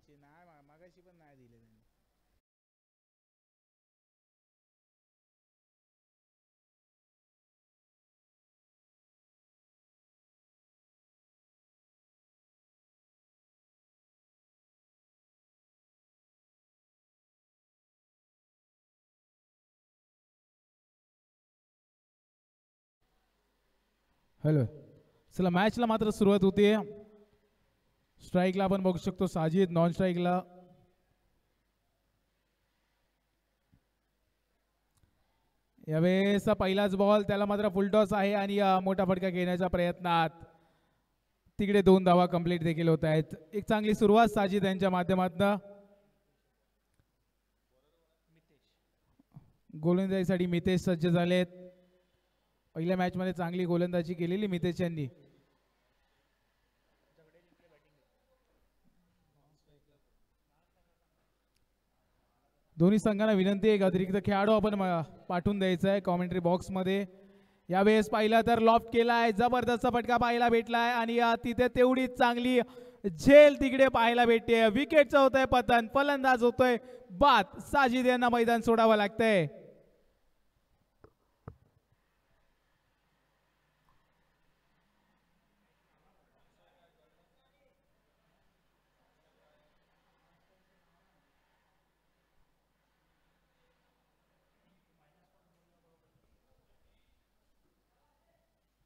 त्यांची नाही मागाशी पण नाही दिले त्यांनी. हॅलो, चला मॅचला मात्र सुरुवात होते. स्ट्राईकला आपण बघू शकतो साजिद, नॉन स्ट्राईकला यावेळेस पहिलाच बॉल, त्याला मात्र फुलटॉस आहे आणि मोठा फटका घेण्याच्या प्रयत्नात तिकडे 2 धावा कंप्लीट देखील होत आहेत. एक चांगली सुरुवात साजिद यांच्या माध्यमातून. गोलंदाजीसाठी मितेश सज्ज झालेत. पहिल्या मॅच मध्ये चांगली गोलंदाजी केलेली मितेश यांनी. दोन्ही संघांना विनंती आहे, एक अतिरिक्त खेळाडू आपण पाठवून द्यायचा आहे कॉमेंट्री बॉक्स मध्ये. यावेळेस पाहिला तर लॉफ्ट केलाय, जबरदस्त फटका पाहायला भेटलाय आणि तिथे तेवढीच चांगली झेल तिकडे पाहायला भेटते. विकेटचं होतंय पतन, फलंदाज होतोय बाद. साजिद यांना मैदान सोडावं लागतंय.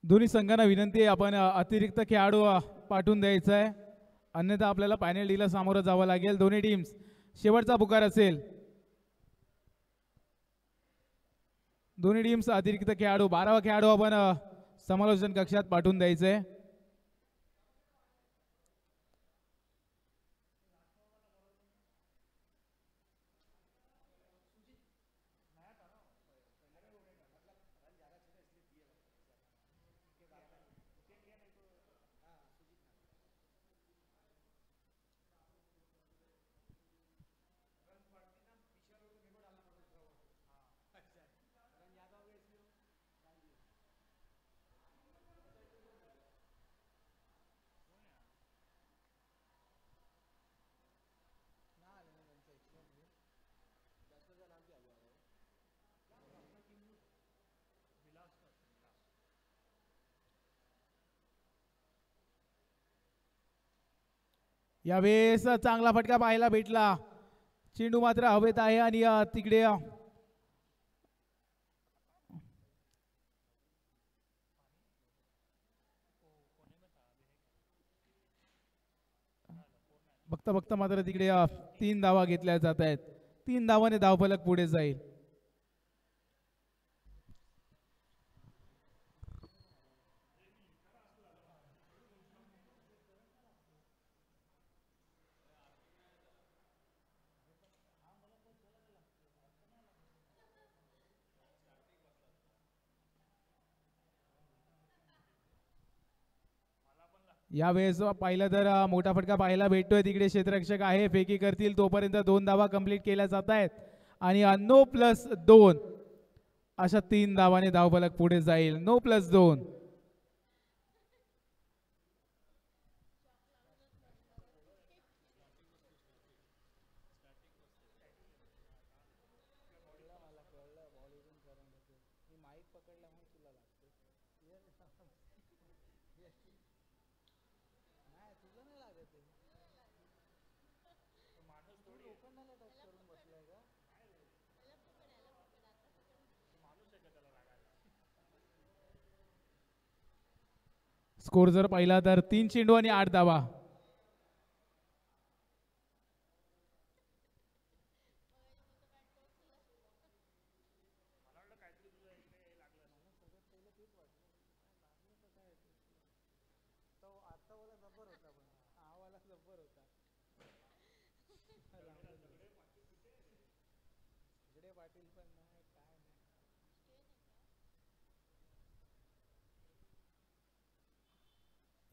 दोन्ही संघांना विनंती आहे, आपण अतिरिक्त खेळाडू पाठवून द्यायचा आहे, अन्यथा आपल्याला फायनल डीला सामोरं जावं लागेल. दोन्ही टीम्स शेवटचा पुकार असेल. दोन्ही टीम्स अतिरिक्त खेळाडू 12वा खेळाडू आपण समालोचन कक्षात पाठवून द्यायचंय. यावेळेस चांगला फटका पाहायला भेटला. चेंडू मात्र हवेत आहे आणि तिकडे बघता बघता मात्र तिकडे 3 धावा घेतल्या जात आहेत. 3 धावाने धावफलक पुढे जाईल. यावेळेस पाहिलं तर मोठा फटका पाहायला भेटतोय. तिकडे क्षेत्ररक्षक आहे, फेकी करतील तोपर्यंत 2 धावा कंप्लीट केल्या जात आहेत आणि 9+2 अशा 3 धावाने धावफलक पुढे जाईल. 9+2. स्कोर जर पाहिला तर 3 चेंडू आणि 8 धावा.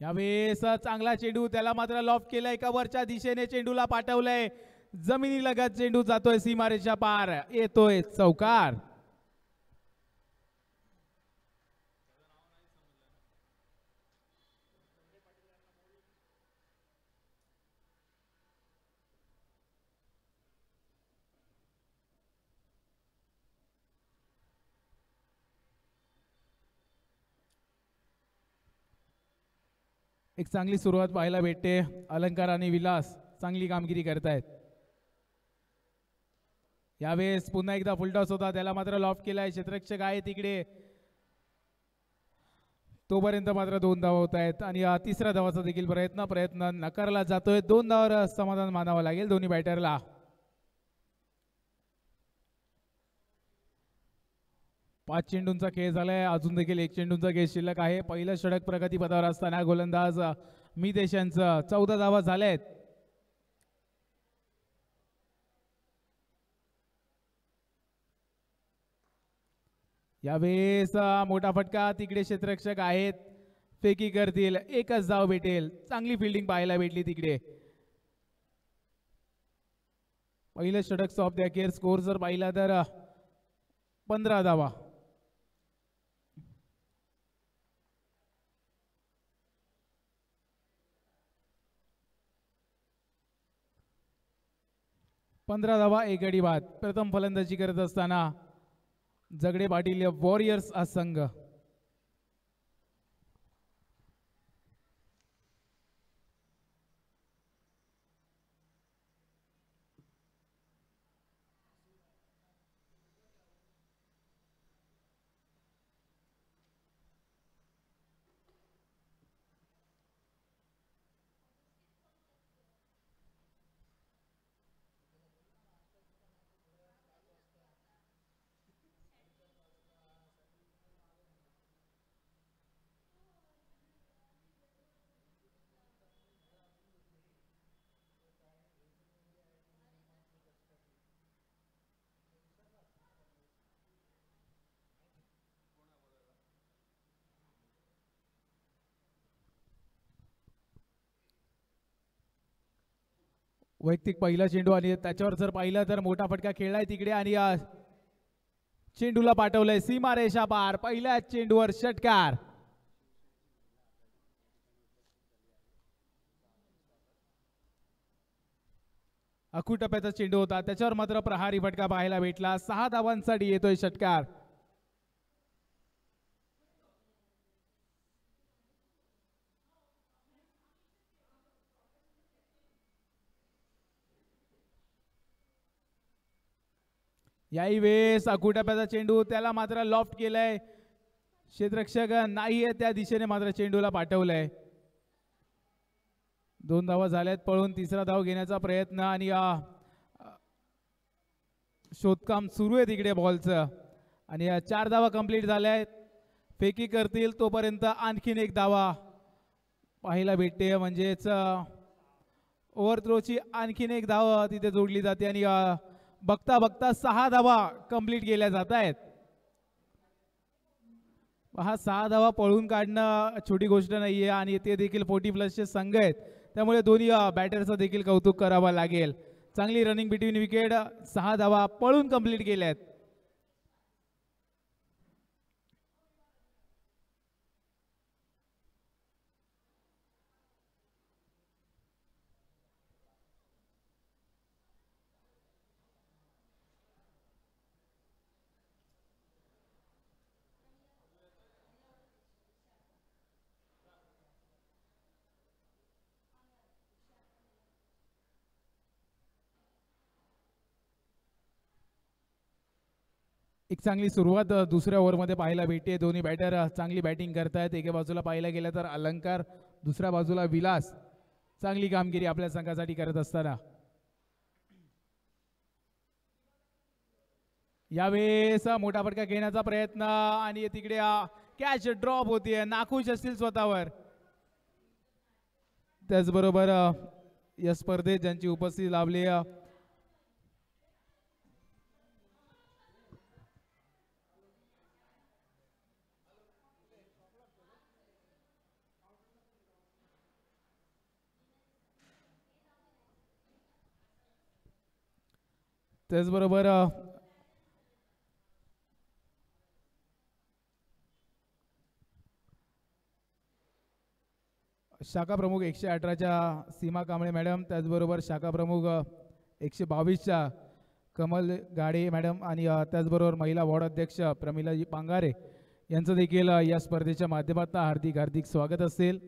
यावेळेस चांगला चेंडू, त्याला मात्र लॉफ्ट केलाय, एका वरच्या दिशेने चेंडूला पाठवलंय, जमिनी लगत चेंडू जातोय सीमारेषा पार, येतोय चौकार. एक चांगली सुरुवात पाहायला भेटते. अलंकार आणि विलास चांगली कामगिरी करतायत. यावेळेस पुन्हा एकदा फुलटॉस होता, त्याला मात्र लॉफ्ट केलाय. क्षेत्ररक्षक आहे तिकडे, तोपर्यंत मात्र 2 धावा होत आहेत आणि तिसऱ्या धावाचा देखील प्रयत्न नकारला जातोय. 2 धावावर समाधान मानावं लागेल दोन्ही बॅटरला. पाच चेंडूंचा खेळ झालाय, अजून देखील एक चेंडूंचा खेळ शिल्लक आहे. पहिलं षटक प्रगतीपथावर असताना गोलंदाज मितेश यांचं 14 धावा झाल्यात. यावेळेस मोठा फटका, तिकडे क्षेत्ररक्षक आहेत, फेकी करतील, एकच धाव भेटेल. चांगली फिल्डिंग पाहायला भेटली तिकडे. पहिलं षटक स्टॉप द अखेर. स्कोर जर पाहिला तर 15 धावा. एक गडी बाद. प्रथम फलंदाजी करत असताना जगडे पाटील वॉरियर्स हा संघ. वैयक्तिक पहिला चेंडू आणि त्याच्यावर जर पाहिलं तर मोठा फटका खेळलाय तिकडे आणि चेंडूला पाठवलंय सीमारेषा पार. पहिल्या चेंडूवर षटकार. अखू टप्प्याचा चेंडू होता, त्याच्यावर मात्र प्रहारी फटका पाहायला भेटला. 6 धावांसाठी येतोय षटकार. याही वेळेस अकुटाप्याचा चेंडू, त्याला मात्र लॉफ्ट केलंय. क्षेत्ररक्षक नाहीये त्या दिशेने मात्र चेंडूला पाठवलंय. 2 धावा झाल्यात पळून. तिसरा धाव घेण्याचा प्रयत्न आणि शोधकाम सुरू आहे तिकडे बॉलचं आणि 4 धावा कंप्लीट झाल्या. फेकी करतील तोपर्यंत आणखीन एक धावा पाहायला भेटते, म्हणजेच ओव्हरथ्रोची आणखीन एक धाव तिथे जोडली जाते आणि बघता बघता 6 धावा कंप्लीट केल्या जात आहेत. हा 6 धावा पळून काढणं छोटी गोष्ट नाहीये आणि ते देखील 40+ संघ आहेत, त्यामुळे दोन्ही बॅटरचं देखील कौतुक करावं लागेल. चांगली रनिंग बिटवीन विकेट. 6 धावा पळून कंप्लीट केल्यात. एक चांगली सुरुवात दुसऱ्या ओव्हरमध्ये पाहायला भेटते. दोन्ही बॅटर चांगली बॅटिंग करतायत. एका बाजूला पाहायला गेलं तर अलंकार, दुसऱ्या बाजूला विलास चांगली कामगिरी आपल्या संघासाठी करत असताना यावेळेस मोठा फटका घेण्याचा प्रयत्न आणि तिकडे कॅच ड्रॉप होतीये. नाखुश असतील स्वतःवर. त्याचबरोबर या स्पर्धेत ज्यांची उपस्थिती लाभली त्याचबरोबर शाखा प्रमुख 118च्या सीमा कांबळे मॅडम, त्याचबरोबर शाखा प्रमुख 122च्या कमल गाडे मॅडम आणि त्याचबरोबर महिला वॉर्ड अध्यक्ष प्रमिलाजी पांगारे यांचं देखील या स्पर्धेच्या माध्यमातून हार्दिक स्वागत असेल.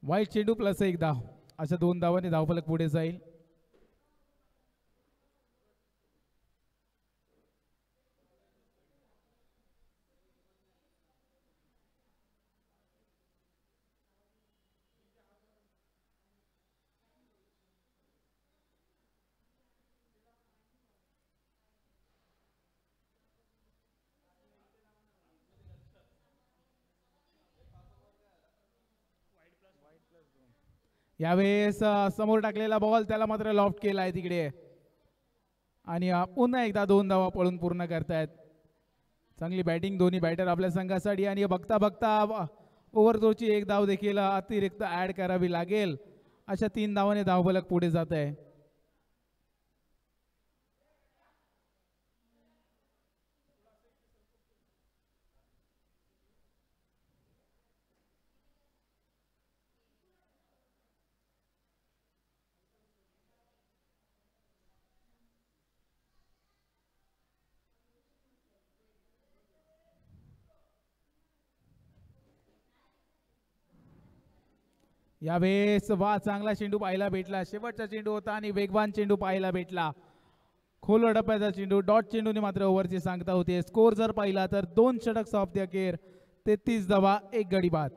वाईट चेंडू प्लस एक धाव, अशा 2 धावांनी धावफलक पुढे जाईल. यावेळेस समोर टाकलेला बॉल त्याला मात्र लॉफ्ट केला आहे तिकडे आणि पुन्हा एकदा 2 धावा पळून पूर्ण करतायत. चांगली बॅटिंग दोन्ही बॅटर आपल्या संघासाठी आणि बघता बघता ओव्हरथ्रोची एक धाव देखील अतिरिक्त ऍड करावी लागेल. अशा 3 धावाने धावफलक पुढे जात आहे. यावेळेस चांगला चेंडू पाहायला भेटला. शेवटचा चेंडू होता आणि वेगवान चेंडू पाहायला भेटला. खोल डप्प्याचा चेंडू डॉट चेंडूने मात्र ओव्हरची सांगता होते. स्कोर जर पाहिला तर 2 षटक ऑफ द अखेर 33 धावा 1 गडी बाद.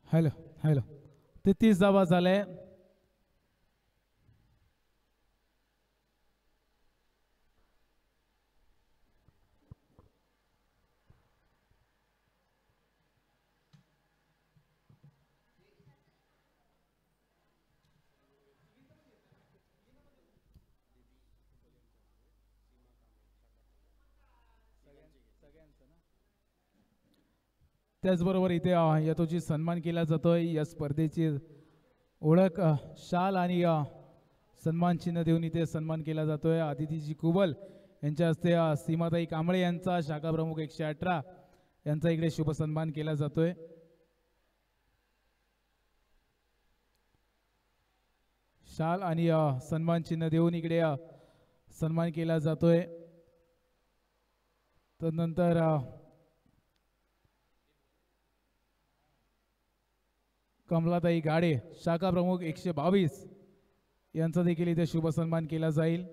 हॅलो हॅलो 33 धावा झाले. त्याचबरोबर इथे यतोची सन्मान केला जातोय. या स्पर्धेची ओळख शाल आणि सन्मान चिन्ह देऊन इथे सन्मान केला जातोय. आदितीजी कुबल यांच्या हस्ते सीमाताई कांबळे यांचा शाखा प्रमुख 118 यांचा इकडे शुभ सन्मान केला जातोय. शाल आणि सन्मान चिन्ह देऊन इकडे सन्मान केला जातोय. तदनंतर कमलाताई गाडे शाखा प्रमुख 122 यांचा देखील इथे शुभ सन्मान केला जाईल.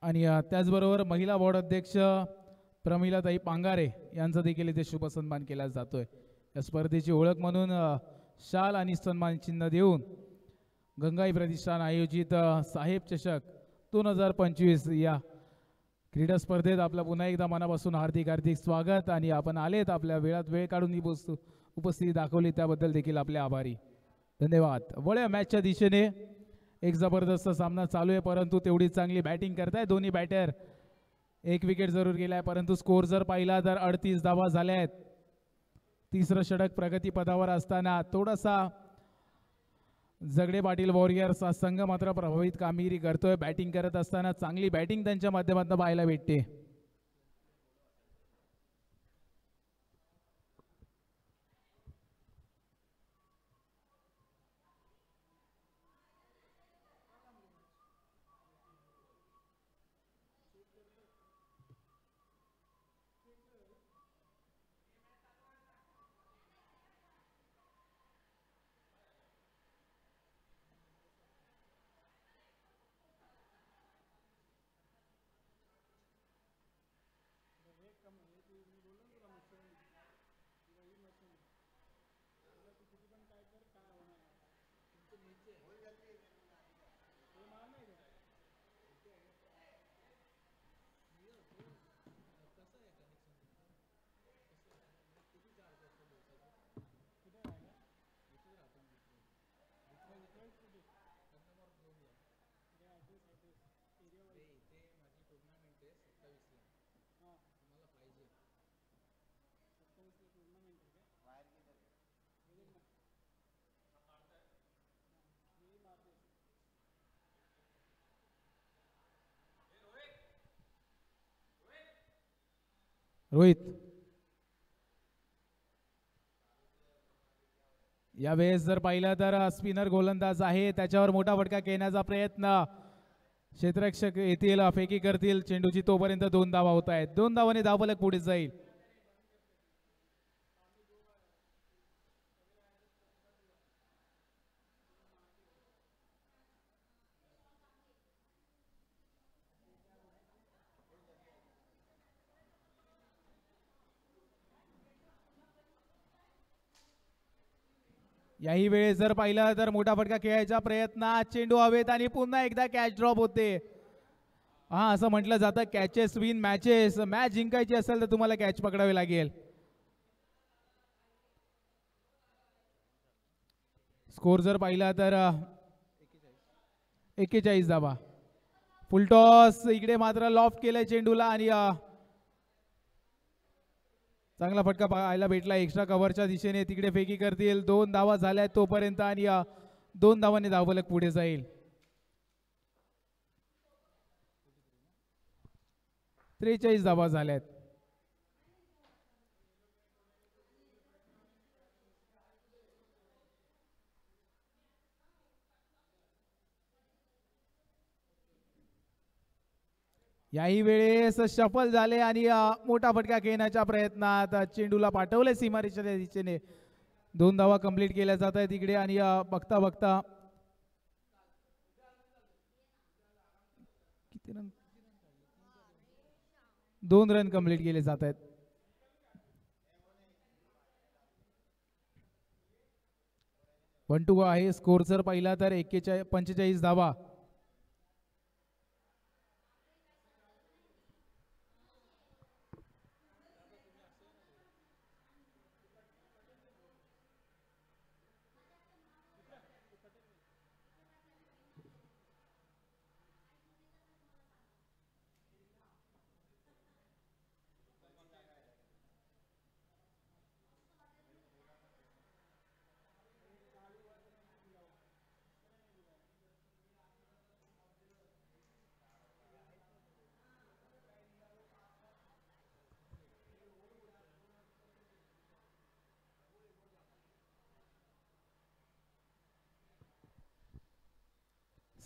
आणि त्याचबरोबर महिला बोर्ड अध्यक्ष प्रमिलाताई पांगारे यांचा देखील इथे शुभ सन्मान केला जातोय. या स्पर्धेची ओळख म्हणून शाल आणि सन्मान चिन्ह देऊन गंगाई प्रतिष्ठान आयोजित साहेब चषक 2025 या क्रीडा स्पर्धेत आपलं पुन्हा एकदा मनापासून हार्दिक हार्दिक स्वागत. आणि आपण आलेत आपल्या वेळात वेळ काढून ही उपस्थिती दाखवली त्याबद्दल देखील आपले आभारी. धन्यवाद. वळ्या मॅचच्या दिशेने एक जबरदस्त सामना चालू आहे, परंतु तेवढी चांगली बॅटिंग करताय दोन्ही बॅटर. एक विकेट जरूर गेलाय, परंतु स्कोर जर पाहिला तर 38 धावा झाल्या आहेत. तिसरं षटक प्रगतीपथावर असताना थोडासा झगडे पाटील वॉरियर्स हा संघ मात्र प्रभावित कामगिरी करतोय. बॅटिंग करत असताना चांगली बॅटिंग त्यांच्या माध्यमातून पाहायला भेटते. रोहित यावेळेस जर पाहिलं तर स्पिनर गोलंदाज आहे, त्याच्यावर मोठा फटका घेण्याचा प्रयत्न. क्षेत्ररक्षक येतील, फेकी करतील चेंडूची, तोपर्यंत 2 धावा होत आहेत. 2 धावाने धावफलक पुढे जाईल. याही वेळेस जर पाहिलं तर मोठा फटका खेळायचा प्रयत्न, चेंडू हवेत आणि पुन्हा एकदा कॅच ड्रॉप होते. हा, असं म्हटलं जातं कॅचेस विन मॅचेस. मॅच जिंकायची असेल तर तुम्हाला कॅच पकडावी लागेल. स्कोर जर पाहिला तर 41 धावा. फुलटॉस इकडे मात्र लॉफ्ट केलंय चेंडूला आणि चांगला फटका पाहायला भेटला एक्स्ट्रा कव्हरच्या दिशेने. तिकडे फेकी करतील. 2 धावा झाल्या तोपर्यंत आणि 2 धावांनी धावफलक पुढे जाईल. 43 धावा झाल्यात. याही वेळेस सफल झाले आणि मोठा फटका खेळण्याच्या प्रयत्नात चेंडूला पाठवले सीमारेषेच्या दिशेने. 2 धावा कंप्लीट केल्या जात आहेत तिकडे आणि बघता बघता किती रन, 2 रन कंप्लीट केले जात आहेत. वन टू आहे स्कोर जर पाहिला तर 45 धावा.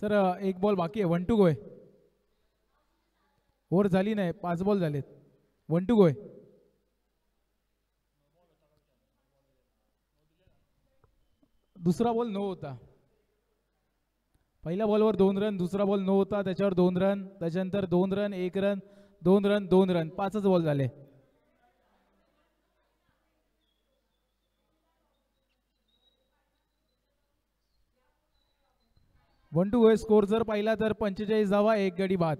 सर एक बॉल बाकी आहे. 1 टू गो आहे. ओव्हर झाली नाही, 5 बॉल झालेत. 1 टू गो आहे. दुसरा बॉल नो होता. पहिल्या बॉलवर 2 रन, दुसरा बॉल नो होता, त्याच्यावर 2 रन, त्याच्यानंतर 2 रन, 1 रन, 2 रन, 2 रन, 5च बॉल झाले. वन टू गो स्कोर जर पाहिला तर 45 धावा, 1 गडी बाद.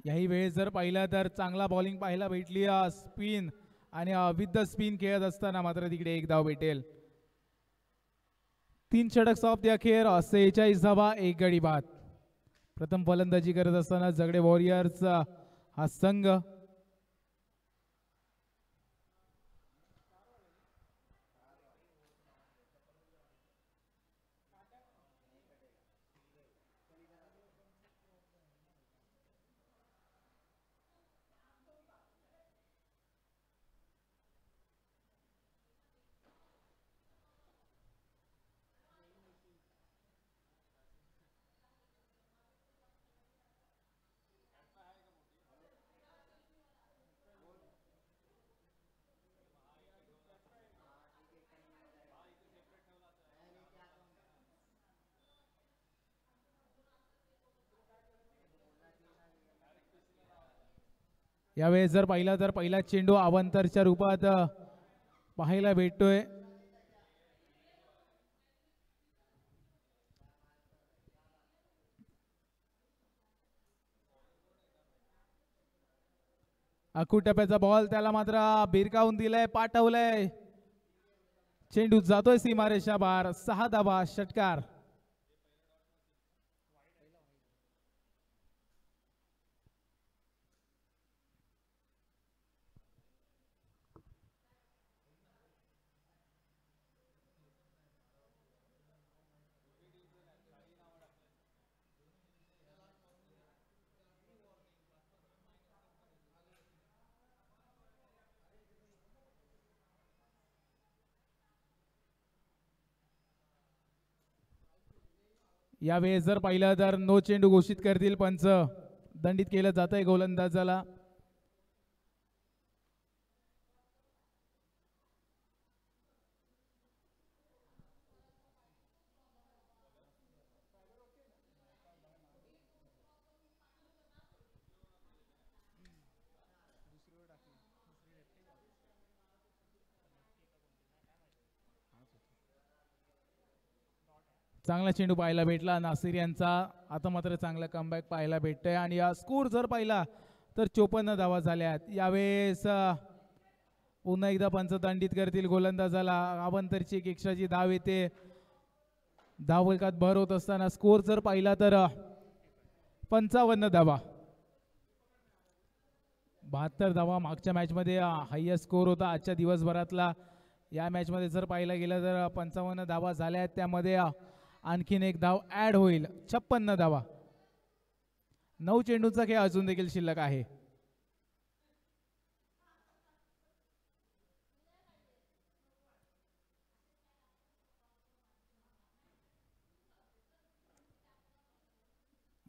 याही वेळेस जर पाहिलं तर चांगला बॉलिंग पाहायला भेटली, स्पिन आणि विथ द स्पिन खेळत असताना मात्र तिकडे एक धाव भेटेल. 3 षटक ऑफ द अखेर, 46 धावा, एक गडी बाद. प्रथम फलंदाजी करत असताना झगडे वॉरियर्स हा संघ यावेळेस जर पाहिला तर पहिला चेंडू अवांतरच्या रूपात पाहायला भेटतोय. आखूड टप्प्याचा बॉल त्याला मात्र भिरकावून दिलाय, पाठवलंय, चेंडू जातोय सीमारेषा बार. 6 धावा, षटकार. यावेळेस जर पाहिलं तर नो चेंडू घोषित करतील पंच. दंडित केलं जात आहे गोलंदाजाला. चांगला चेंडू पाहायला भेटला नासिर यांचा. आता मात्र चांगला कमबॅक पाहायला भेटतोय आणि स्कोर जर पाहिला तर 54 धावा झाल्यात. यावेळेस पुन्हा एकदा पंच दंडित करतील गोलंदाजाला. अवांतरची एक एक्स्ट्राची धाव येते. धाव फलकात भर होत असताना स्कोर जर पाहिला तर 55 धावा. 72 धावा मागच्या मॅच मध्ये हायएस्ट स्कोर होता आजच्या दिवसभरातला. या मॅच मध्ये जर पाहिला गेलं तर 55 धावा झाल्या. त्यामध्ये आणखीन एक धाव ऍड होईल. 56 धावा. 9 चेंडूचा खेळ अजून देखील शिल्लक आहे.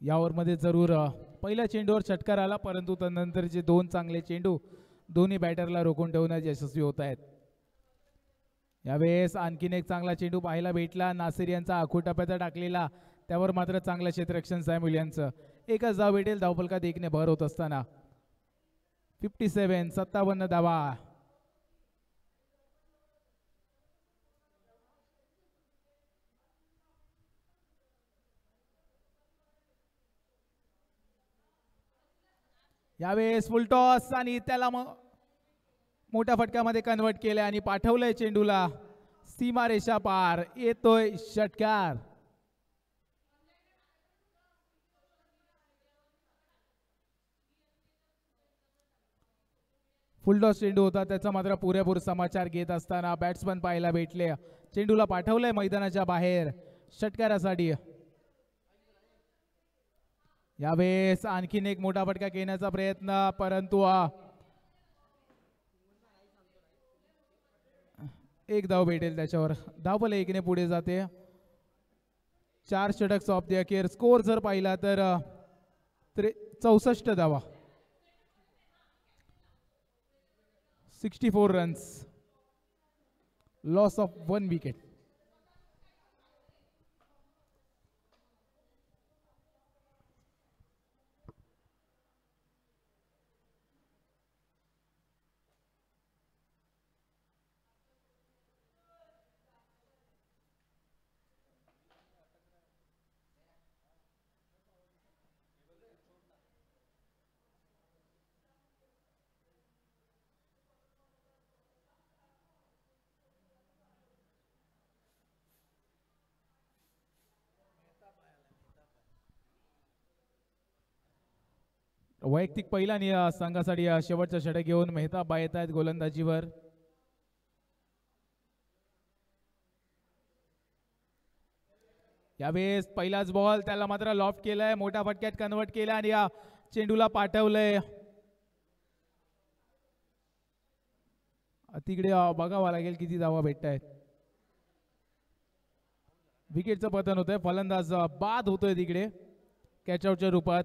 या ओव्हरमध्ये जरूर पहिल्या चेंडूवर षटकार आला, परंतु त्यानंतरचे 2 चांगले चेंडू दोन्ही बॅटरला रोखून ठेवण्यात यशस्वी होत आहेत. यावेळेस आणखीन एक चांगला चेंडू पाहायला भेटला. नासिर यांचा आखूड टप्प्याचा टाकलेला, त्यावर मात्र चांगलं क्षेत्ररक्षण सॅम्युअल यांचं. एकच धाव भेटेल धावफलकात 1 ने भर होत असताना. 57 धावा. यावेळेस फुल टॉस आणि त्याला मोठ्या फटक्यामध्ये कन्वर्ट केलंय आणि पाठवलंय चेंडूला सीमारेषा पार. येतोय षटकार. फुलटॉस चेंडू होता, त्याचा मात्र पुरेपूर समाचार घेत असताना बॅट्समन पाहायला भेटले. चेंडूला पाठवलंय मैदानाच्या बाहेर षटकारासाठी. यावेळेस आणखीन एक मोठा फटका घेण्याचा प्रयत्न, परंतु एक धाव भेटेल त्याच्यावर. धावफल 1 ने पुढे जाते. 4 षटक ऑफ द अखेर. स्कोर जर पाहिला तर 64 धावा. 64 रन्स. Loss of 1 wicket. वैयक्तिक पहिला आणि संघासाठी शेवटचा षटक घेऊन मेहताब येत आहेत गोलंदाजीवर. यावेळेस पहिलाच बॉल त्याला मात्र लॉफ्ट केलाय, मोठ्या फटक्यात कन्वर्ट केला आणि या चेंडूला पाठवलंय. तिकडे बघावं लागेल किती धावा भेटत आहेत. विकेटचं पतन होतंय, फलंदाज बाद होतोय तिकडे कॅचआउटच्या रूपात.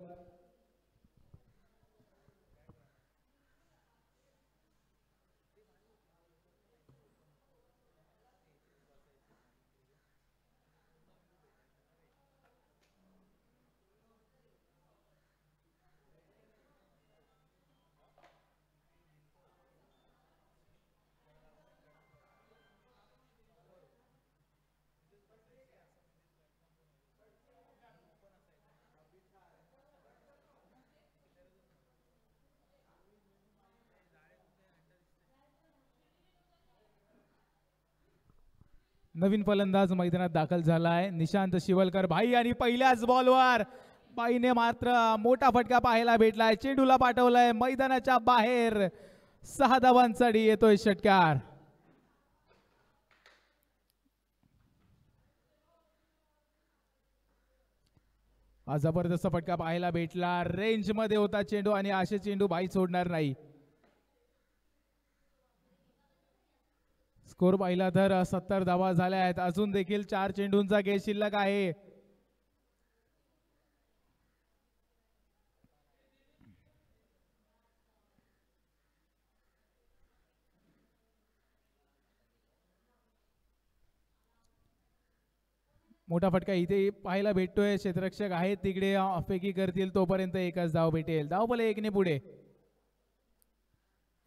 नवीन फलंदाज मैदानात दाखल झाला आहे, निशांत शिवलकर भाई. आणि पहिल्याच बॉलवर बाईने मात्र मोठा फटका पाहायला भेटलाय, चेंडूला पाठवलाय मैदानाच्या बाहेर. 6 धावांसाठी येतोय षटकार. जबरदस्त फटका पाहायला भेटला, रेंज मध्ये होता चेंडू आणि असे चेंडू भाई सोडणार नाही. स्कोर पाहिला तर 70 धावा झाल्या आहेत, अजून देखील 4 चेंडूंचा खेळ शिल्लक आहे. मोठा फटका इथे पाहायला भेटतोय, क्षेत्ररक्षक आहेत तिकडे, फेकी करतील तोपर्यंत एकच धाव भेटेल. धाव भले एकने पुढे.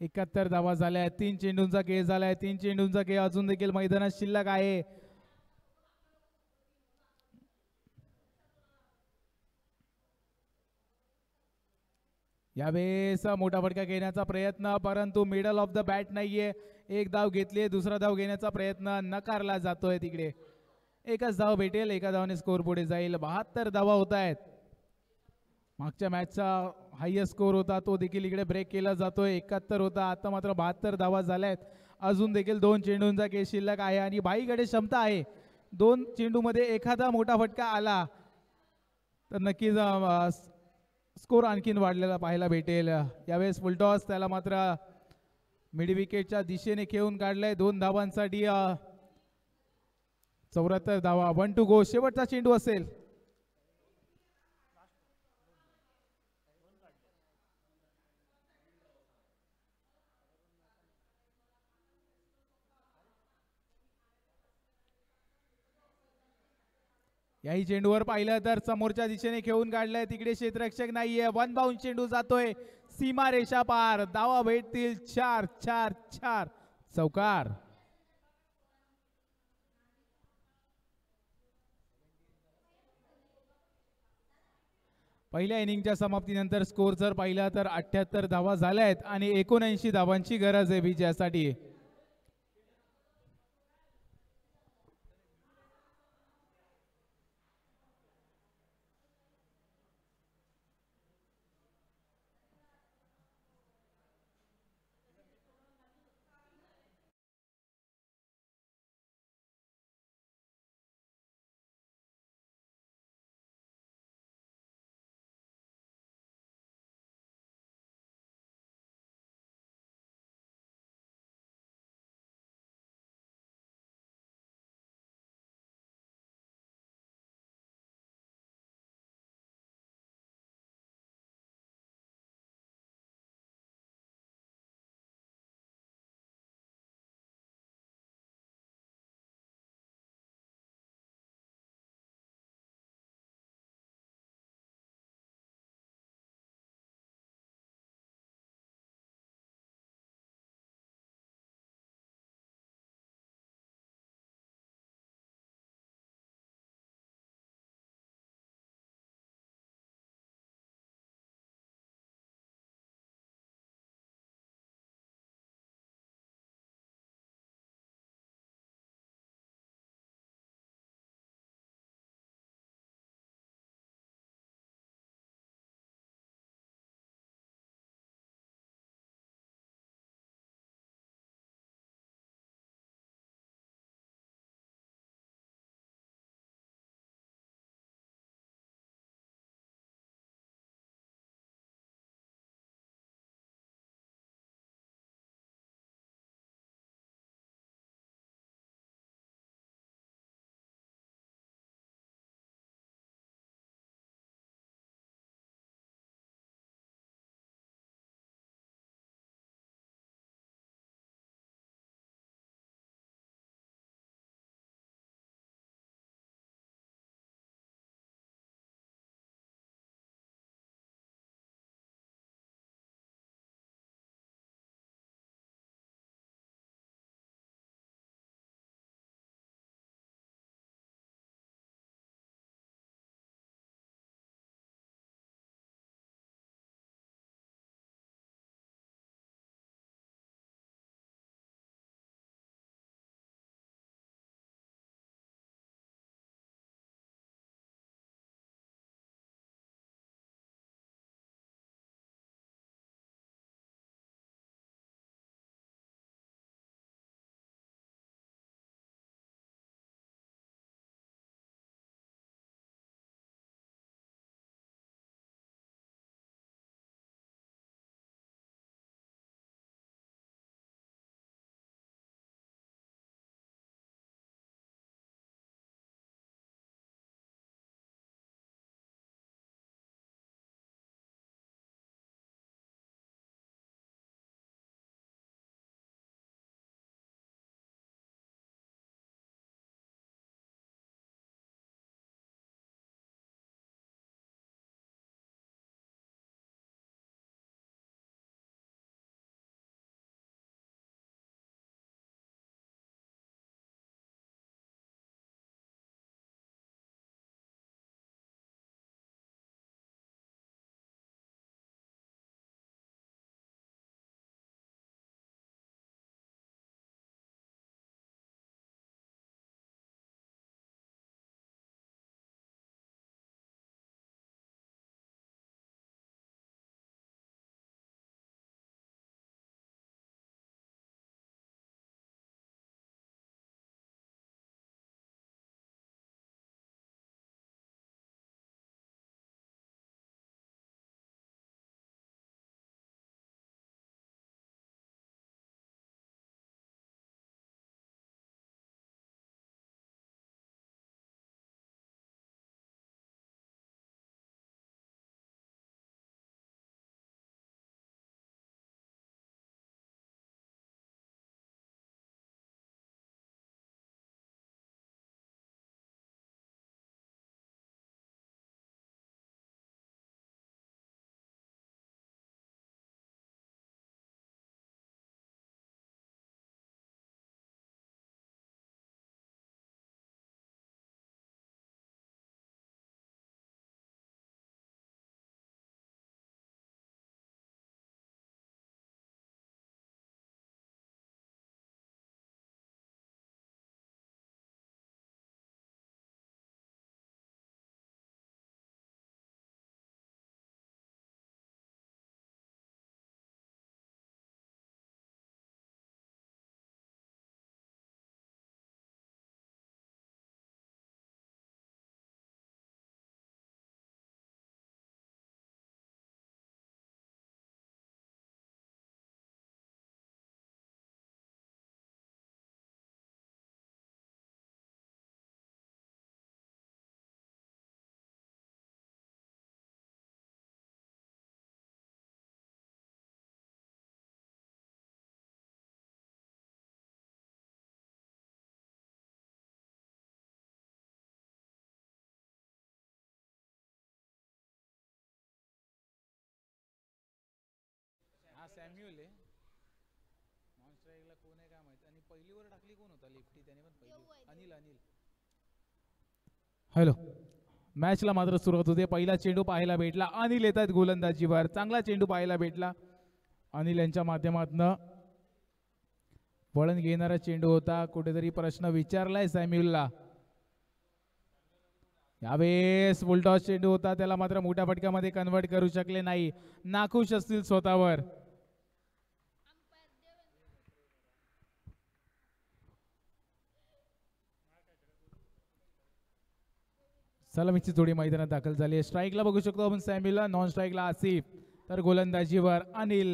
71 धावा झाल्या, 3 चेंडूंचा खेळ झालाय, 3 चेंडूंचा खेळ अजून देखील मैदानात शिल्लक आहे. यावेळेस मोठा फटका घेण्याचा प्रयत्न, परंतु मिडल ऑफ द बॅट नाहीये. एक धाव घेतली, दुसरा धाव घेण्याचा प्रयत्न नकारला जातोय. तिकडे एकच धाव भेटेल, एका धावाने स्कोर पुढे जाईल. 72 धावा होत आहेत. मागच्या मॅचचा हायएस्ट स्कोर होता तो देखील इकडे ब्रेक केला जातोय, 71 होता, आता मात्र 72 धावा झाल्यात. अजून देखील 2 चेंडूंचा खेळ शिल्लक आहे आणि भाईकडे क्षमता आहे. 2 चेंडूमध्ये एखादा मोठा फटका आला तर नक्कीच स्कोर आणखीन वाढलेला पाहायला भेटेल. यावेळेस फुलटॉस, त्याला मात्र मिड विकेटच्या दिशेने खेळून काढलंय 2 धावांसाठी. 74 धावा, 1 टू गो. शेवटचा चेंडू असेल. याही चेंडूवर पाहिलं तर समोरच्या दिशेने खेळून काढलंय, तिकडे क्षेत्ररक्षक नाहीये. 1 बाउंड चेंडू जातोय सीमा रेषा पार. धावा भेटतील 4 4 4. चौकार. पहिल्या इनिंगच्या समाप्तीनंतर स्कोर जर पाहिला तर 78 धावा झाल्या आहेत आणि 79 धावांची गरज आहे विजयासाठी. सॅम्युअल आहे नॉन स्ट्राईकला कोण आहे काय माहिती आणि पहिलीवर टाकली कोण होता लेफ्टी त्याने पण पहिली अनिल अनिल हॅलो मॅचला मात्र सुरुवात होते पहिला चेंडू पाहायला भेटला अनिल येतात गोलंदाजीवर चांगला चेंडू पाहायला भेटला अनिल यांच्या माध्यमातून वळण घेणारा चेंडू होता कुठेतरी प्रश्न विचारलाय सॅम्युअलला यावेळेस फुलटॉस चेंडू होता त्याला मात्र मोठ्या फटक्यामध्ये कन्वर्ट करू शकले नाही नाखुश असतील स्वतःवर सलामीची जोडी मैदानात दाखल झाली आहे स्ट्राईकला बघू शकतो आपण सॅम्युअलला नॉन स्ट्राईकला आसिफ तर गोलंदाजीवर अनिल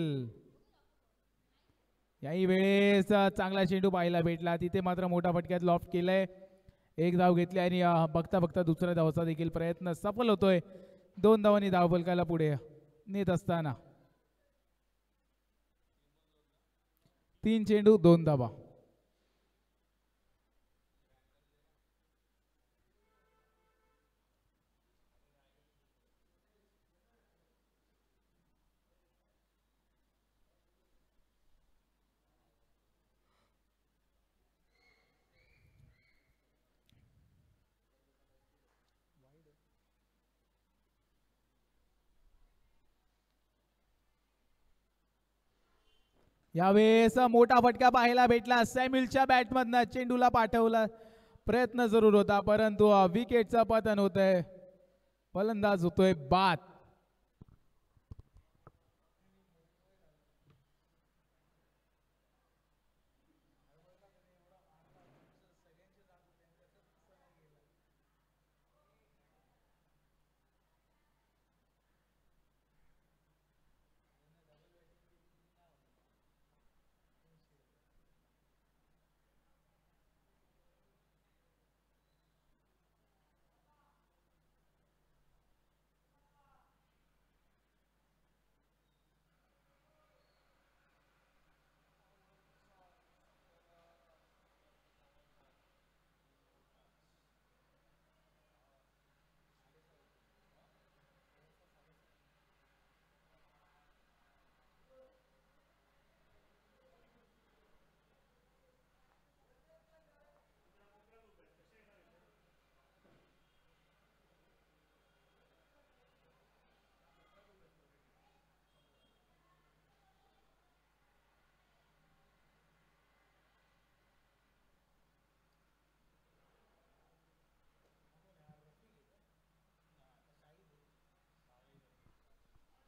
याही वेळेस चांगला चेंडू पाहायला भेटला तिथे मात्र मोठ्या फटक्यात लॉफ्ट केलंय एक धाव घेतली आणि बघता बघता दुसऱ्या धावचा देखील प्रयत्न सफल होतोय 2 धावांनी धावफलकाला पुढे नेत असताना 3 चेंडू 2 धावा यावेळेस मोठा फटका पाहायला भेटला सॅम्युअलच्या बॅटमधनं चेंडूला पाठवला प्रयत्न जरूर होता परंतु विकेटचं पतन होतंय फलंदाज होतोय बाद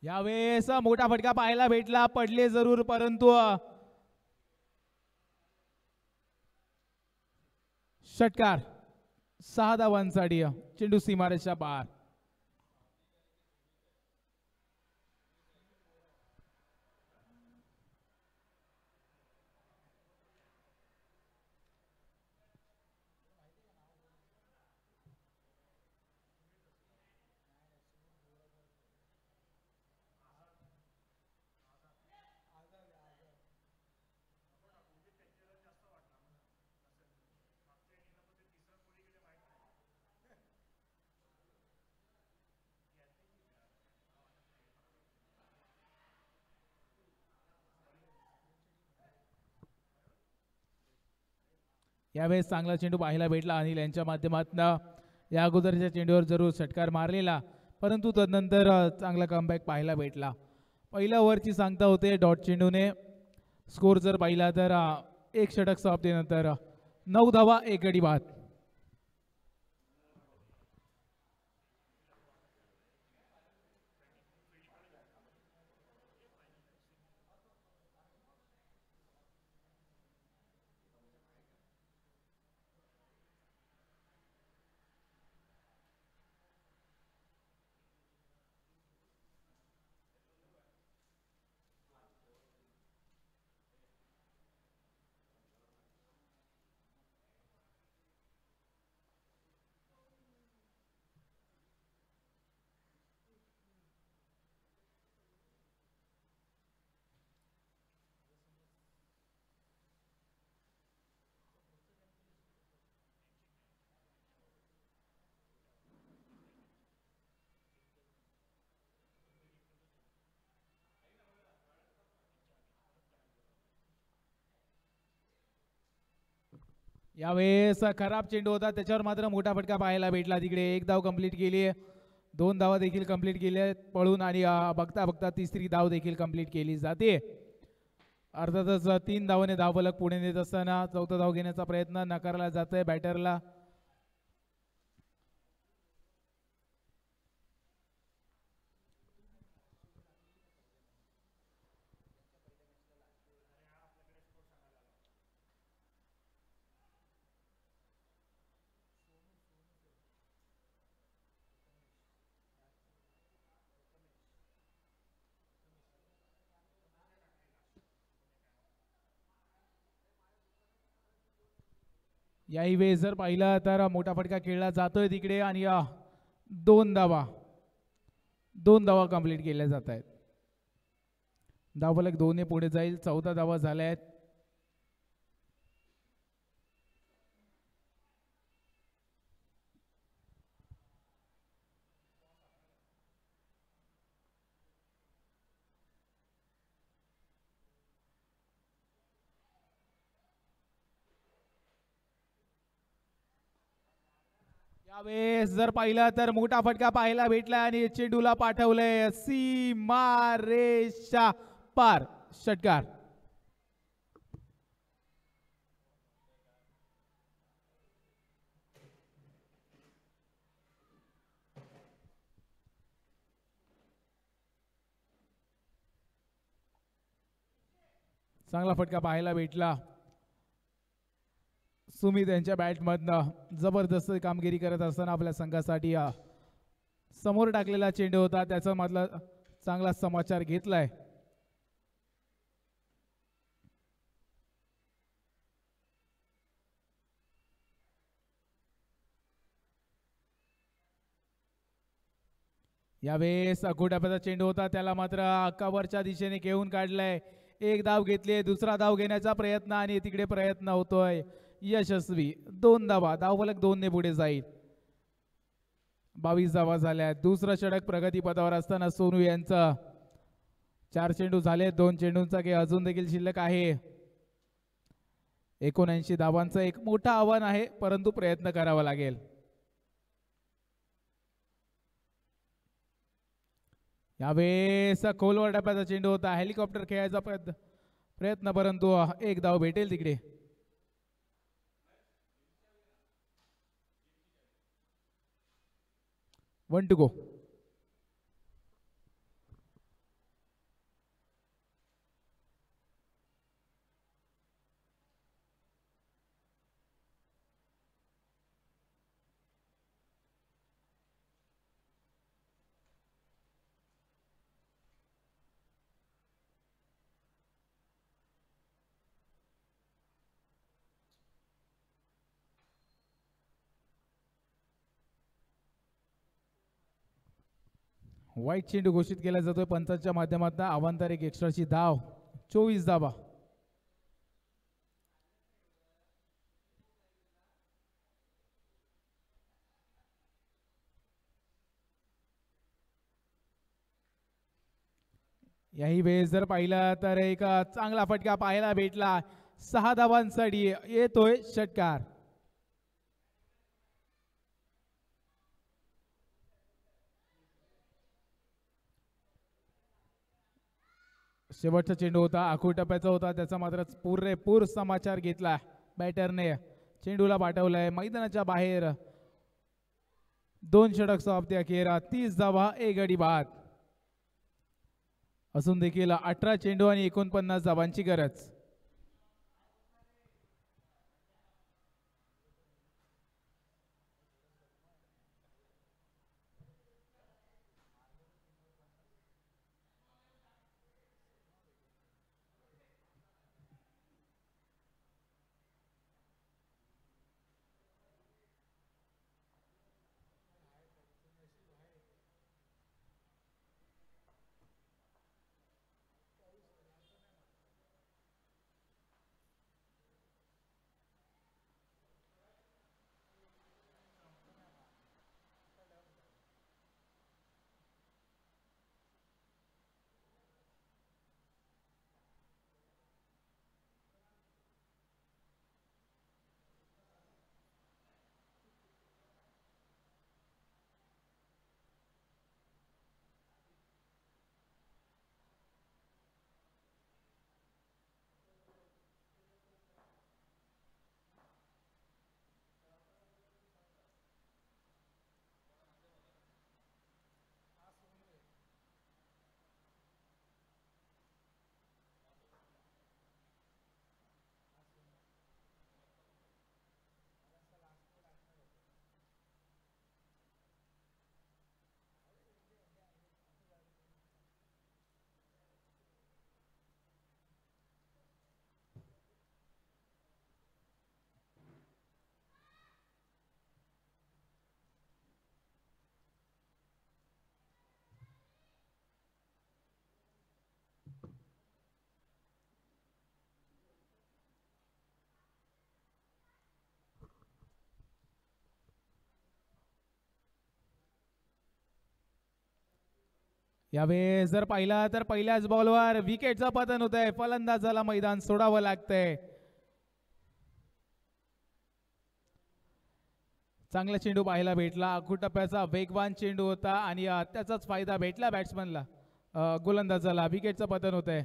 यावेळेस मोठा फटका पाहायला भेटला पडले जरूर परंतु षटकार 6 धावांसाठी चेंडू सीमारेषा पार यावेळेस चांगला चेंडू पाहायला भेटला अनिल यांच्या माध्यमातून या अगोदरच्या चेंडूवर जरूर षटकार मारलेला परंतु तदनंतर चांगला कमबॅक पाहायला भेटला पहिल्या ओव्हरची सांगता होते डॉट चेंडूने स्कोर जर पाहिला तर एक षटक समाप्तीनंतर 9 धावा 1 गडी बाद यावेळेस खराब चेंडू होता, त्याच्यावर मात्र मोठा फटका पाहायला भेटला. तिकडे एक धाव कंप्लीट केली, दोन धावा देखील कंप्लीट केल्या पळून आणि बघता बघता तिसरी धाव देखील कंप्लीट केली जाते. अर्थातच 3 धावाने धावफलक पुढे नेत असताना चौथा धाव घेण्याचा प्रयत्न नाकारला जातोय बॅटरला. याही वेळेस जर पाहिलं तर मोठा फटका खेळला जातोय तिकडे आणि दोन धावा दोन धावा कंप्लीट केल्या जात आहेत. धावफलक 2 पुढे जाईल. 14 धावा झाल्या आहेत. यावेळेस जर पाहिलं तर मोठा फटका पाहायला भेटला आणि चेंडूला पाठवलंय सीमारेषा पार. षटकार. चांगला फटका पाहायला भेटला. सुमित यांच्या बॅटमधनं जबरदस्त कामगिरी करत असताना आपल्या संघासाठी समोर टाकलेला चेंडू होता, त्याचा मधला चांगला समाचार घेतलाय. यावेळेस घोटाप्याचा चेंडू होता, त्याला मात्र कव्हरच्या दिशेने घेऊन काढलाय. एक धाव घेतली, दुसरा धाव घेण्याचा प्रयत्न आणि तिकडे प्रयत्न होतोय यशस्वी. 2 धावा. धावफलक 2 ने पुढे जाईल. 22 धावा झाल्या. दुसरं षटक प्रगतीपथावर असताना सोनू यांचं 4 चेंडू झाले, 2 चेंडूंचा खेळ अजून देखील शिल्लक आहे. 79 धावांचं एक मोठं आव्हान आहे, परंतु प्रयत्न करावा लागेल. यावेळेस खोलवर टप्प्याचा चेंडू होता, हेलिकॉप्टर खेळायचा प्रयत्न परंतु एक धाव भेटेल तिकडे. 1 to go. वाईट चेंडू घोषित केला जातोय पंचांच्या माध्यमातून. अवांतर एक एक्स्ट्राची धाव. 24 धावा. याही वेळेस जर पाहिलं तर एक चांगला फटका पाहायला भेटला. 6 धावांसाठी येतोय षटकार. शेवटचा चेंडू होता, आखूड टप्प्याचा होता, त्याचा मात्र पुरेपूर समाचार घेतला बॅटरने. चेंडूला पाठवलाय मैदानाच्या बाहेर. 2 षटक समाप्ती अखेर. 30 धावा, 1 गडी बाद असून देखील 18 चेंडू आणि 49 धावांची गरज. यावेळेस जर पाहिला तर पहिल्याच बॉलवर विकेटचं पतन होत आहे. फलंदाजाला मैदान सोडावं लागतंय. चांगला चेंडू पाहायला भेटला. आखूड टप्प्याचा वेगवान चेंडू होता आणि त्याचाच फायदा भेटला बॅट्समनला, गोलंदाजाला. विकेटचं पतन होत आहे.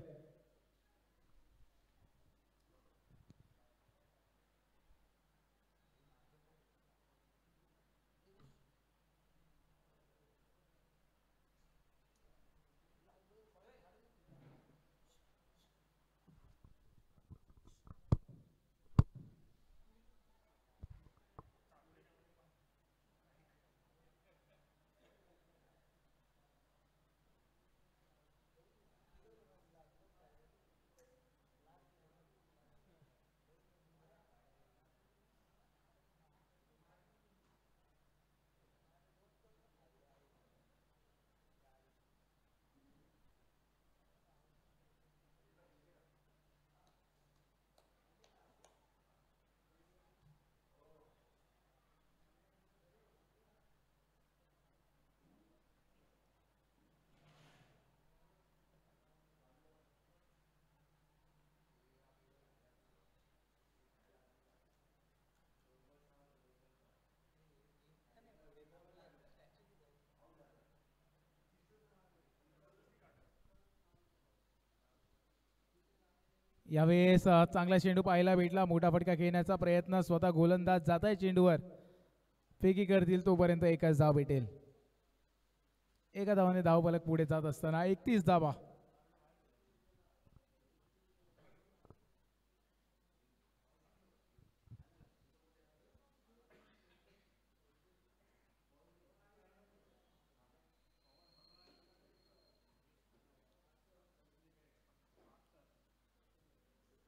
यावेळेस चांगला चेंडू पाहायला भेटला. मोठा फटका खेळण्याचा प्रयत्न. स्वतः गोलंदाज जात आहे चेंडूवर. फेकी करतील तोपर्यंत एकच धाव भेटेल. एका धावाने धावफलक पुढे जात असताना 31 धावा.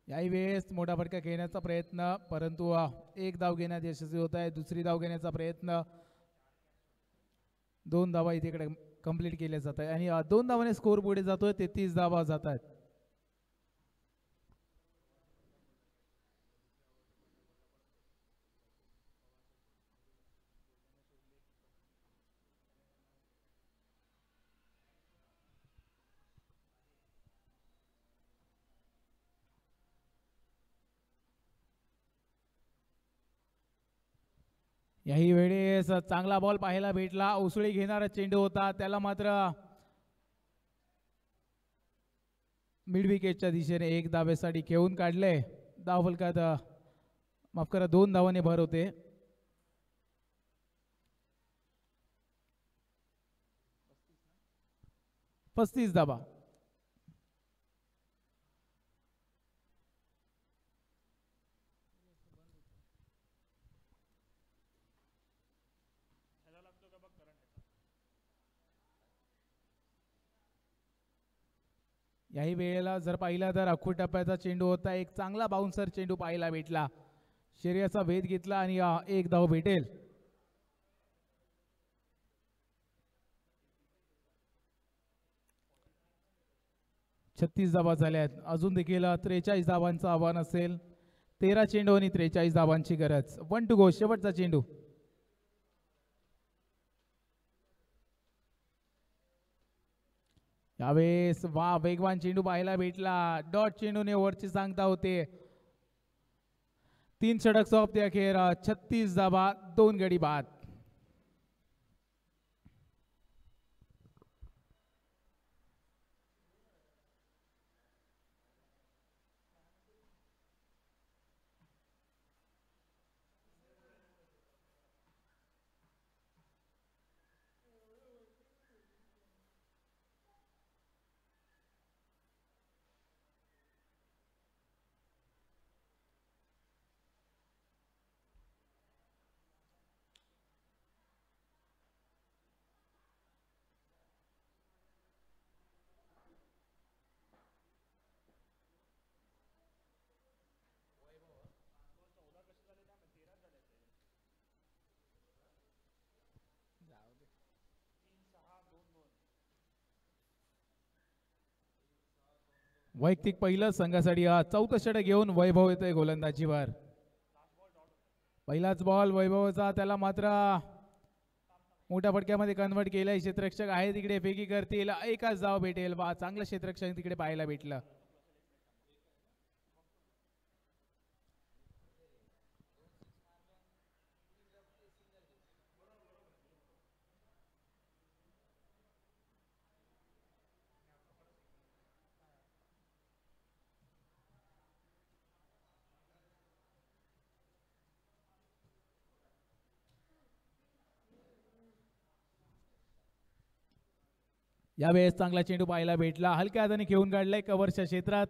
याही वेळेस मोठा फटका खेळण्याचा प्रयत्न, परंतु एक धाव घेण्यात यशस्वी होत आहे. दुसरी धाव घेण्याचा प्रयत्न. 2 धावा इथे कंप्लीट केल्या जात आहे आणि 2 धावाने स्कोर पुढे जातोय. 33 धावा जात आहेत. याही वेळेस चांगला बॉल पाहायला भेटला. उसळी घेणारा चेंडू होता, त्याला मात्र मिड विकेटच्या दिशेने एक धावेसाठी खेळून काढले. धावफलकात माफ करा 2 धावाने भर होते. पस्तीस धावा. याही वेळेला जर पाहिला तर आखूड टप्प्याचा चेंडू होता. एक चांगला बाउन्सर चेंडू पाहायला भेटला. शरीराचा वेध घेतला आणि एक धाव भेटेल. छत्तीस धावा झाल्यात. अजून देखील 43 धावांचं आव्हान असेल. 13 चेंडू आणि 43 धावांची गरज. 1 टू गो. शेवटचा चेंडू. यावेळेस वेगवान चेंडू पाहायला भेटला. डॉट चेंडूने वरची सांगता होते. 3 षटक सोबती अखेर 36 धावा, 2 गडी बाद. वैयक्तिक पहिलं संघासाठी चौथं षटक घेऊन वैभव येतोय गोलंदाजीवर. पहिलाच बॉल वैभवचा, त्याला मात्र मोठ्या फटक्यामध्ये कन्वर्ट केलंय. क्षेत्ररक्षक आहे तिकडे फेकी करतील, एकच धाव भेटेल. वा चांगलं क्षेत्ररक्षक तिकडे पाहायला भेटलं. यावेळेस चांगला चेंडू पाहायला भेटला, हलक्या हाताने खेळून काढलाय कव्हरच्या क्षेत्रात.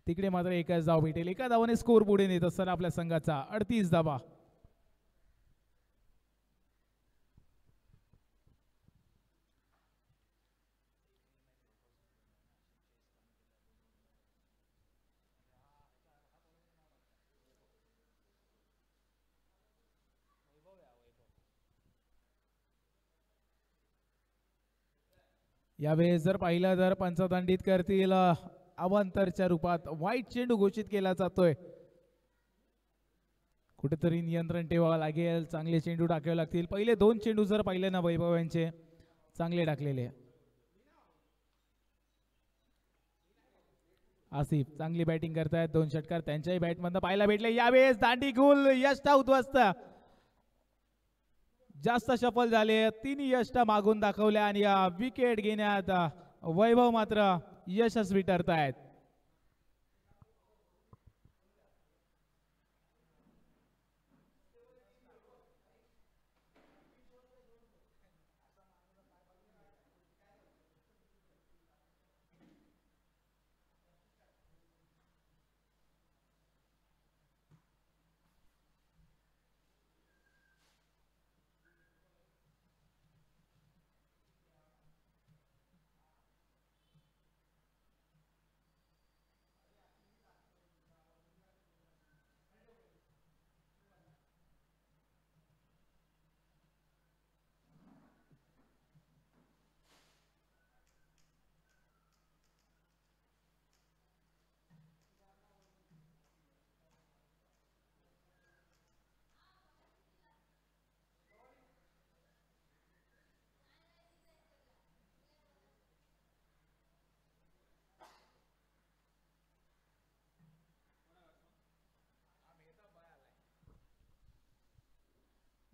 तिकडे मात्र एकच धाव भेटेल. एका धावाने स्कोर पुढे नेत असताना आपल्या संघाचा 38 धावा. यावेळेस जर पाहिलं तर पंचदंडित करतील अवांतरच्या रूपात. वाईट चेंडू घोषित केला जातोय. कुठेतरी नियंत्रण ठेवावं लागेल. चांगले चेंडू टाकावे लागतील. पहिले 2 चेंडू जर पाहिले ना वैभव यांचे चांगले टाकलेले. आसिफ चांगली बॅटिंग करतायत. 2 षटकार त्यांच्याही बॅटमधनं पाहायला भेटले. यावेळेस दांडी गुल यष्टा उद्ध्वस्त, जास्त सफल झाले. 3 यष्टा मागून दाखवल्या आणि विकेट घेण्यात वैभव मात्र यशस्वी ठरतायत.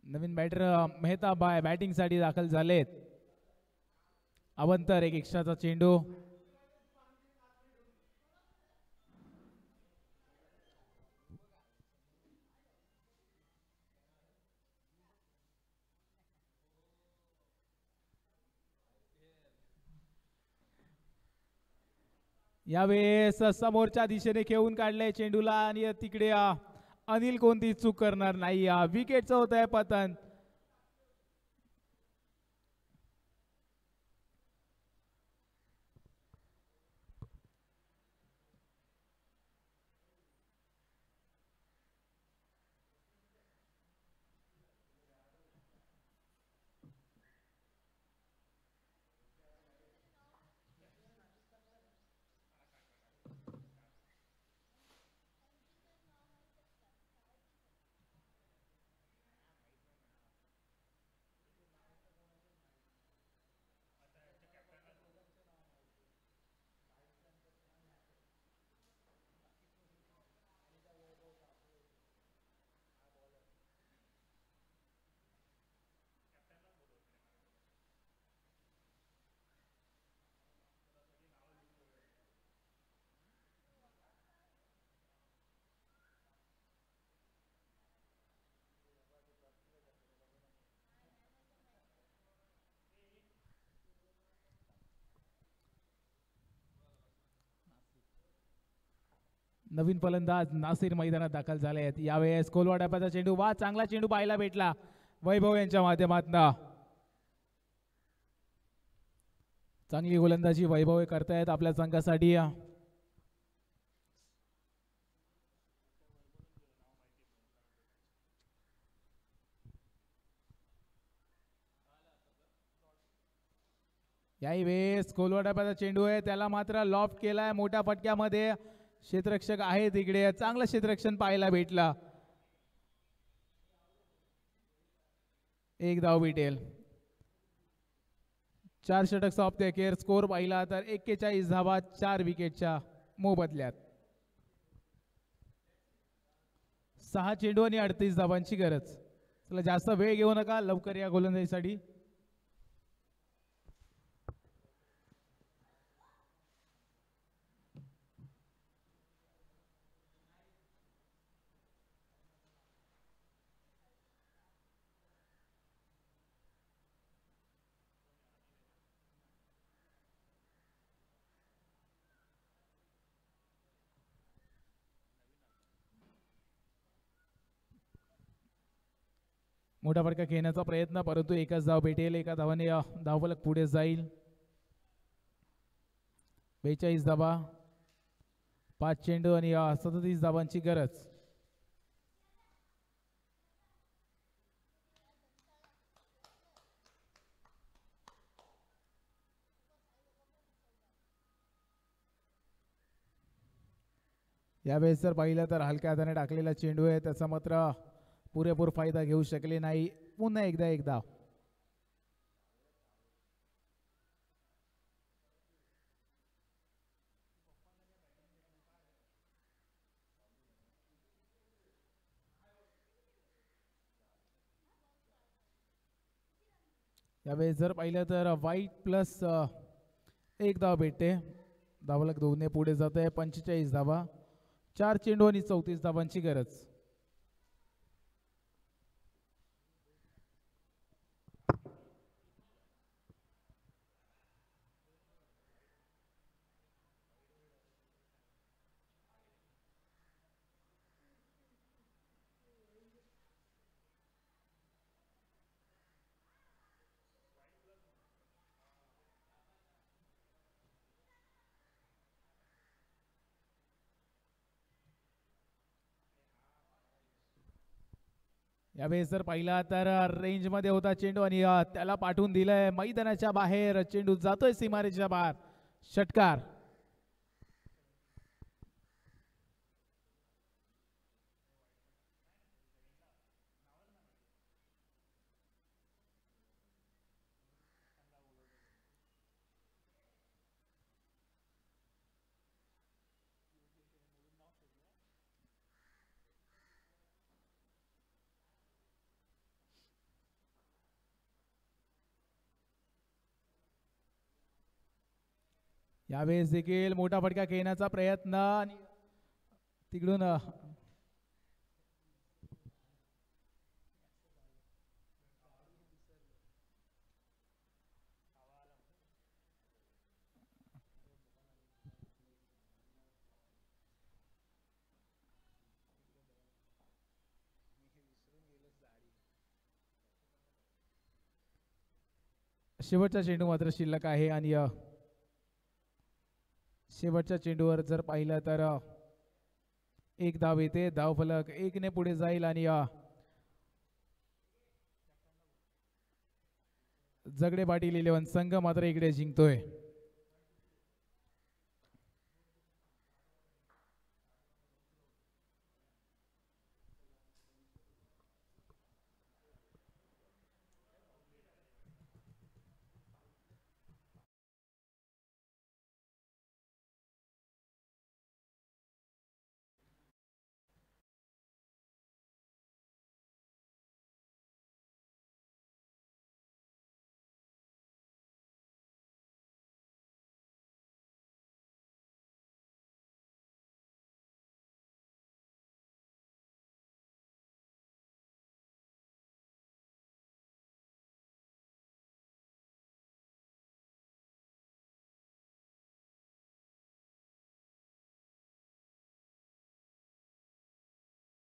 नवीन बॅटर मेहता बाय बॅटिंग साठी दाखल झालेत. अवंतर एक एक्स्ट्राचा चेंडू. यावेळेस समोरच्या दिशेने खेळून काढले चेंडूला आणि तिकडे अनिल कोणती चूक करणार नाही. विकेटचं होत आहे पतन. नवीन फलंदाज नासिर मैदानात दाखल झाले आहेत. यावेळेस कोलवाड्याचा चेंडू. वा चांगला चेंडू पाहायला भेटला वैभव यांच्या माध्यमातून. चांगली गोलंदाजी वैभव करतायत आपल्या संघासाठी. याही वेळेस कोलवाड्याचा चेंडू आहे, त्याला मात्र लॉफ्ट केलाय मोठ्या फटक्यामध्ये. क्षेत्ररक्षक आहे तिकडे, चांगलं क्षेत्ररक्षण पाहायला भेटला. एक धाव भेटेल. 4 षटक ऑफ द केअर. स्कोर पाहिला तर 41 धावा 4 विकेटच्या मोबदल्यात. 6 चेंडू आणि 38 धावांची गरज. चला जास्त वेळ घेऊ नका, लवकर या गोलंदाजीसाठी. मोठा फटका खेळण्याचा प्रयत्न, परंतु एकच धाव भेटेल. एका धावाने धावफलक पुढे जाईल. 42 धावा 5 चेंडू आणि 37 धावांची गरज. यावेळेस जर पाहिलं तर हलक्या हाताने टाकलेला चेंडू आहे, त्याचा मात्र पुरेपूर फायदा घेऊ शकले नाही. पुन्हा एक धाव. यावेळेस जर पाहिलं तर वाईट प्लस 1 धाव भेटते. धावलक 2 ने पुढे जात आहे. 45 धावा 4 चेंडू आणि 34 धावांची गरज. यावेळेस जर पाहिला तर रेंज मध्ये होता चेंडू आणि त्याला पाठवून दिलंय मैदानाच्या बाहेर. चेंडू जातोय सीमारेषेच्या बाहेर. षटकार. यावेळेस देखील मोठा फटका खेळण्याचा प्रयत्न आणि तिकडून शेवटचा चेंडू मात्र शिल्लक आहे आणि शेवटच्या चेंडूवर जर पाहिलं तर 1 धाव येते. धावफलक 1 ने पुढे जाईल आणि जगडे पाटील 11 संघ मात्र इकडे जिंकतोय.